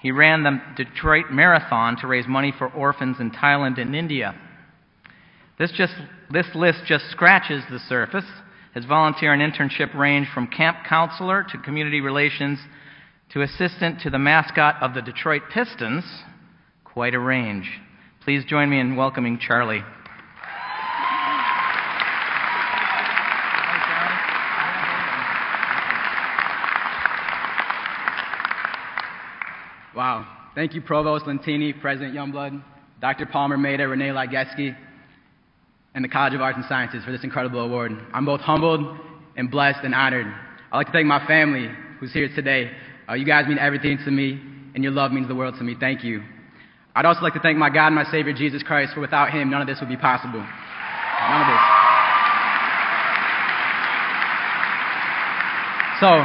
He ran the Detroit Marathon to raise money for orphans in Thailand and India. This list just scratches the surface. His volunteer and internship range from camp counselor to community relations to assistant to the mascot of the Detroit Pistons. Quite a range. Please join me in welcoming Charlie. Wow. Thank you, Provost Lentini, President Youngblood, Dr. Palmer Maida, Renee Lageski, and the College of Arts and Sciences for this incredible award. I'm both humbled and blessed and honored. I'd like to thank my family who's here today. You guys mean everything to me, and your love means the world to me. Thank you. I'd also like to thank my God and my Savior, Jesus Christ, for without Him, none of this would be possible. None of this. So,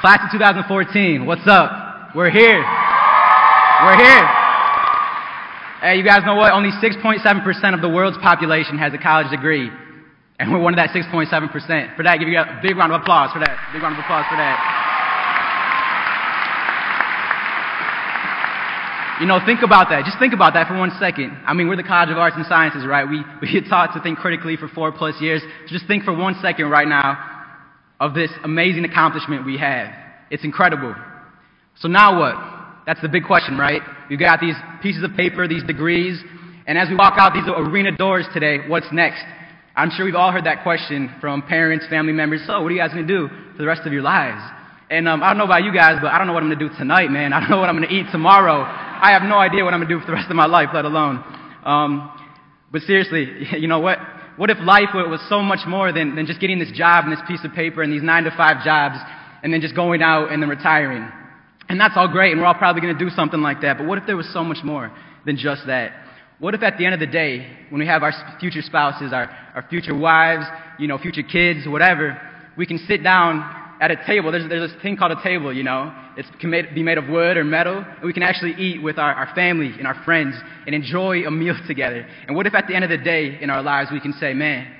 class of 2014, what's up? We're here. We're here. Hey, you guys know what? Only 6.7% of the world's population has a college degree. And we're one of that 6.7%. For that, give you a big round of applause for that. Big round of applause for that. You know, think about that. Just think about that for 1 second. I mean, we're the College of Arts and Sciences, right? We get taught to think critically for 4+ years. Just think for 1 second right now of this amazing accomplishment we have. It's incredible. So now what? That's the big question, right? We've got these pieces of paper, these degrees, and as we walk out these arena doors today, what's next? I'm sure we've all heard that question from parents, family members. So what are you guys going to do for the rest of your lives? And I don't know about you guys, but I don't know what I'm going to do tonight, man. I don't know what I'm going to eat tomorrow. I have no idea what I'm going to do for the rest of my life, let alone. But seriously, you know what? What if life was so much more than just getting this job and this piece of paper and these 9-to-5 jobs and then just going out and then retiring? And that's all great, and we're all probably going to do something like that, but what if there was so much more than just that? What if at the end of the day, when we have our future spouses, our future wives, you know, future kids, whatever, we can sit down at a table. There's this thing called a table, you know. It can be made of wood or metal, and we can actually eat with our family and our friends and enjoy a meal together. And what if at the end of the day in our lives we can say, man,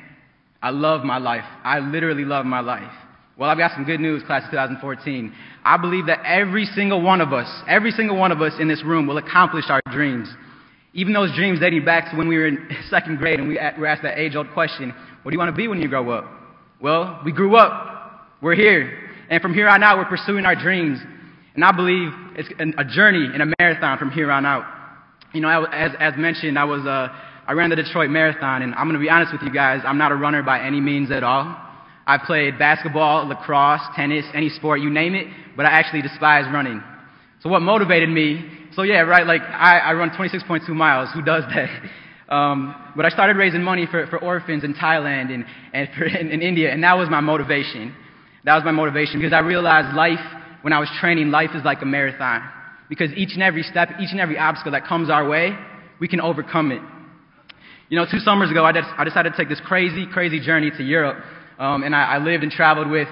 I love my life. I literally love my life. Well, I've got some good news, class of 2014. I believe that every single one of us in this room will accomplish our dreams. Even those dreams dating back to when we were in 2nd grade and we were asked that age-old question, what do you want to be when you grow up? Well, we grew up. We're here. And from here on out, we're pursuing our dreams. And I believe it's a journey and a marathon from here on out. You know, as mentioned, I ran the Detroit Marathon, and I'm going to be honest with you guys, I'm not a runner by any means at all. I played basketball, lacrosse, tennis, any sport, you name it, but I actually despise running. So what motivated me, so yeah, right, like I run 26.2 miles, who does that? But I started raising money for orphans in Thailand and in India, and that was my motivation. That was my motivation because I realized life, when I was training, life is like a marathon. Because each and every step, each and every obstacle that comes our way, we can overcome it. You know, 2 summers ago, I decided to take this crazy, crazy journey to Europe. And I lived and traveled with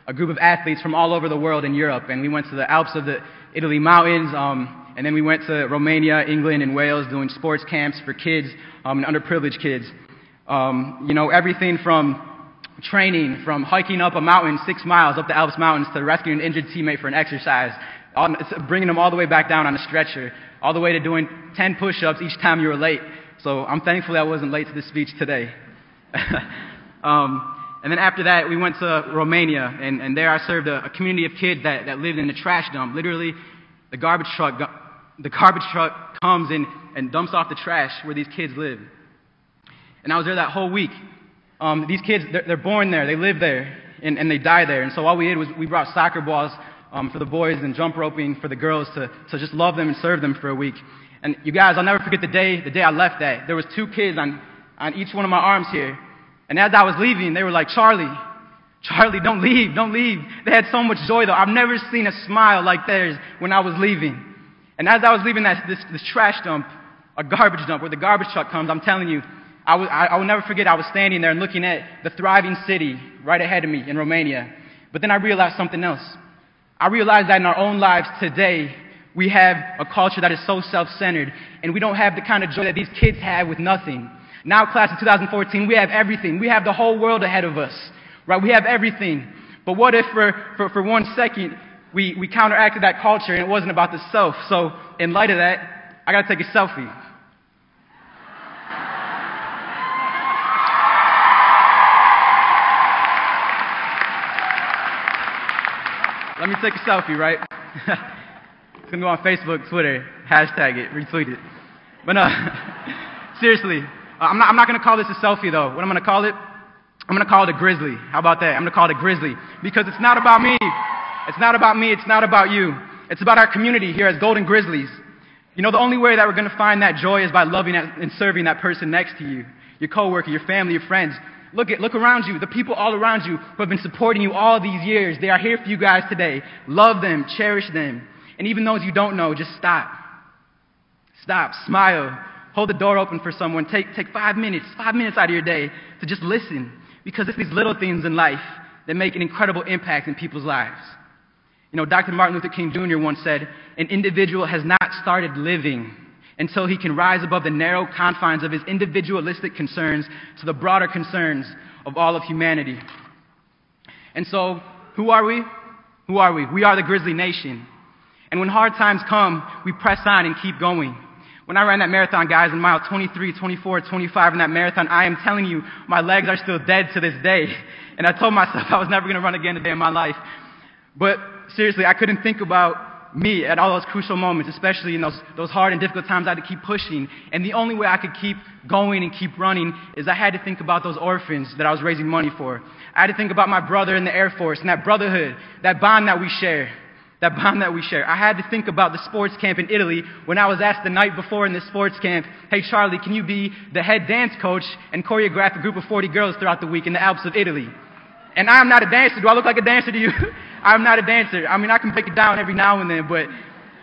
a group of athletes from all over the world in Europe. And we went to the Alps of the Italy mountains, and then we went to Romania, England, and Wales doing sports camps for kids and underprivileged kids. You know, everything from training, from hiking up a mountain 6 miles up the Alps mountains to rescuing an injured teammate for an exercise, bringing them all the way back down on a stretcher, all the way to doing 10 push-ups each time you were late. So I'm thankful I wasn't late to this speech today. And then after that, we went to Romania, and there I served a community of kids that lived in a trash dump. Literally, the garbage truck comes and dumps off the trash where these kids live. And I was there that whole week. These kids, they're born there, they live there, and they die there. And so all we did was we brought soccer balls for the boys and jump roping for the girls to just love them and serve them for a week. And you guys, I'll never forget the day I left that. There was 2 kids on each one of my arms here. And as I was leaving, they were like, Charlie, don't leave, don't leave. They had so much joy, though. I've never seen a smile like theirs when I was leaving. And as I was leaving this trash dump, a garbage dump, where the garbage truck comes, I'm telling you, I will never forget, I was standing there and looking at the thriving city right ahead of me in Romania. But then I realized something else. I realized that in our own lives today, we have a culture that is so self-centered, and we don't have the kind of joy that these kids have with nothing. Now, class of 2014, we have everything. We have the whole world ahead of us, right? We have everything. But what if for 1 second, we counteracted that culture, and it wasn't about the self. So in light of that, I got to take a selfie. Let me take a selfie, right? It's going to go on Facebook, Twitter, hashtag it, retweet it. But seriously, I'm not going to call this a selfie, though. What I'm going to call it? I'm going to call it a Grizzly. How about that? I'm going to call it a Grizzly. Because it's not about me. It's not about me. It's not about you. It's about our community here as Golden Grizzlies. You know, the only way that we're going to find that joy is by loving and serving that person next to you, your coworker, your family, your friends. Look around you, the people all around you who have been supporting you all these years. They are here for you guys today. Love them, cherish them. And even those you don't know, just stop. Stop, smile, hold the door open for someone. Take 5 minutes out of your day to just listen. Because it's these little things in life that make an incredible impact in people's lives. You know, Dr. Martin Luther King Jr. once said, an individual has not started living until he can rise above the narrow confines of his individualistic concerns to the broader concerns of all of humanity. And so, who are we? Who are we? We are the Grizzly Nation. And when hard times come, we press on and keep going. When I ran that marathon, guys, in mile 23, 24, 25 in that marathon, I am telling you, my legs are still dead to this day. And I told myself I was never going to run again a day in my life. But seriously, I couldn't think about me at all those crucial moments, especially in those hard and difficult times. I had to keep pushing. And the only way I could keep going and keep running is I had to think about those orphans that I was raising money for. I had to think about my brother in the Air Force and that brotherhood, that bond that we share. That bond that we share. I had to think about the sports camp in Italy when I was asked the night before in this sports camp, hey, Charlie, can you be the head dance coach and choreograph a group of 40 girls throughout the week in the Alps of Italy? And I am not a dancer. Do I look like a dancer to you? I'm not a dancer. I mean, I can break it down every now and then, but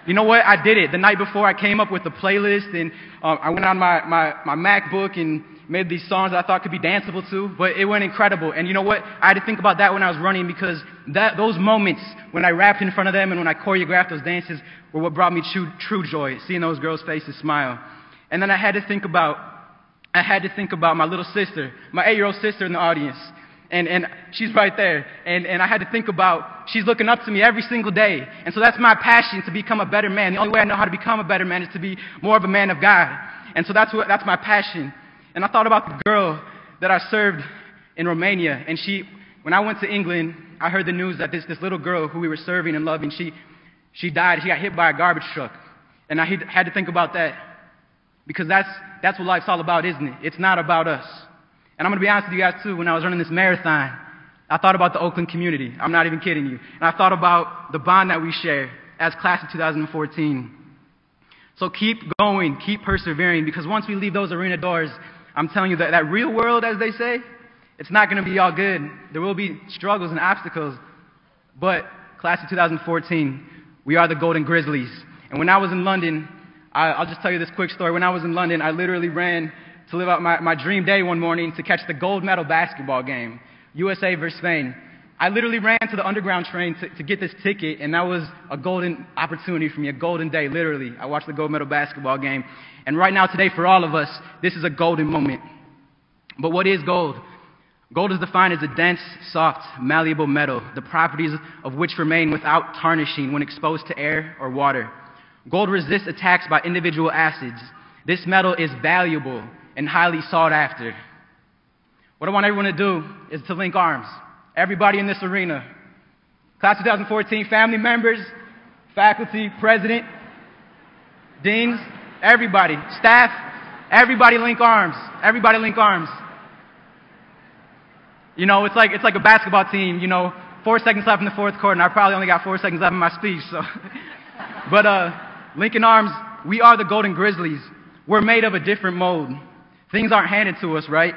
you know what? I did it. The night before, I came up with a playlist, and I went on my MacBook and made these songs that I thought could be danceable to, but it went incredible. And you know what? I had to think about that when I was running, because those moments when I rapped in front of them and when I choreographed those dances were what brought me true joy, seeing those girls' faces smile. And then I had to think about my little sister, my 8-year-old sister in the audience. And she's right there. And I had to think about, she's looking up to me every single day. And so that's my passion, to become a better man. The only way I know how to become a better man is to be more of a man of God. And so that's my passion. And I thought about the girl that I served in Romania. And when I went to England, I heard the news that this little girl who we were serving and loving, she died. She got hit by a garbage truck. And I had to think about that. Because that's what life's all about, isn't it? It's not about us. And I'm going to be honest with you guys, too. When I was running this marathon, I thought about the Oakland community. I'm not even kidding you. And I thought about the bond that we share as class of 2014. So keep going, keep persevering, because once we leave those arena doors, I'm telling you that real world, as they say, it's not going to be all good. There will be struggles and obstacles. But class of 2014, we are the Golden Grizzlies. And when I was in London, I'll just tell you this quick story. When I was in London, I literally ran to live out my dream day one morning to catch the gold medal basketball game, USA versus Spain. I literally ran to the underground train to get this ticket, and that was a golden opportunity for me, a golden day, literally. I watched the gold medal basketball game. And right now, today, for all of us, this is a golden moment. But what is gold? Gold is defined as a dense, soft, malleable metal, the properties of which remain without tarnishing when exposed to air or water. Gold resists attacks by individual acids. This metal is valuable and highly sought after. What I want everyone to do is to link arms. Everybody in this arena. Class 2014, family members, faculty, president, deans, everybody, staff, everybody link arms. Everybody link arms. You know, it's like a basketball team, 4 seconds left in the fourth quarter, and I probably only got 4 seconds left in my speech, so. But linking arms, we are the Golden Grizzlies. We're made of a different mold. Things aren't handed to us, right?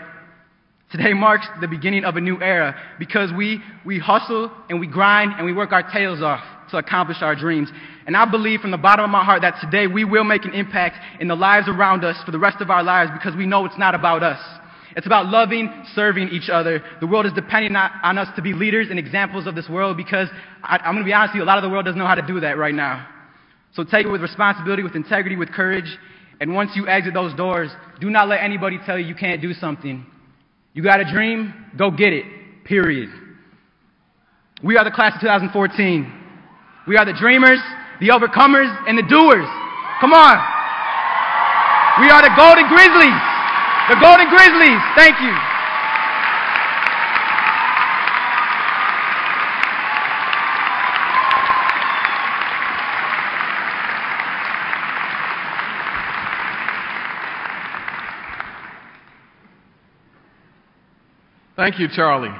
Today marks the beginning of a new era because we hustle and we grind and we work our tails off to accomplish our dreams. And I believe from the bottom of my heart that today we will make an impact in the lives around us for the rest of our lives because we know it's not about us. It's about loving, serving each other. The world is depending on us to be leaders and examples of this world because I'm going to be honest with you, a lot of the world doesn't know how to do that right now. So take it with responsibility, with integrity, with courage. And once you exit those doors, do not let anybody tell you can't do something. You got a dream? Go get it. Period. We are the class of 2014. We are the dreamers, the overcomers, and the doers. Come on. We are the Golden Grizzlies. The Golden Grizzlies. Thank you. Thank you, Charlie.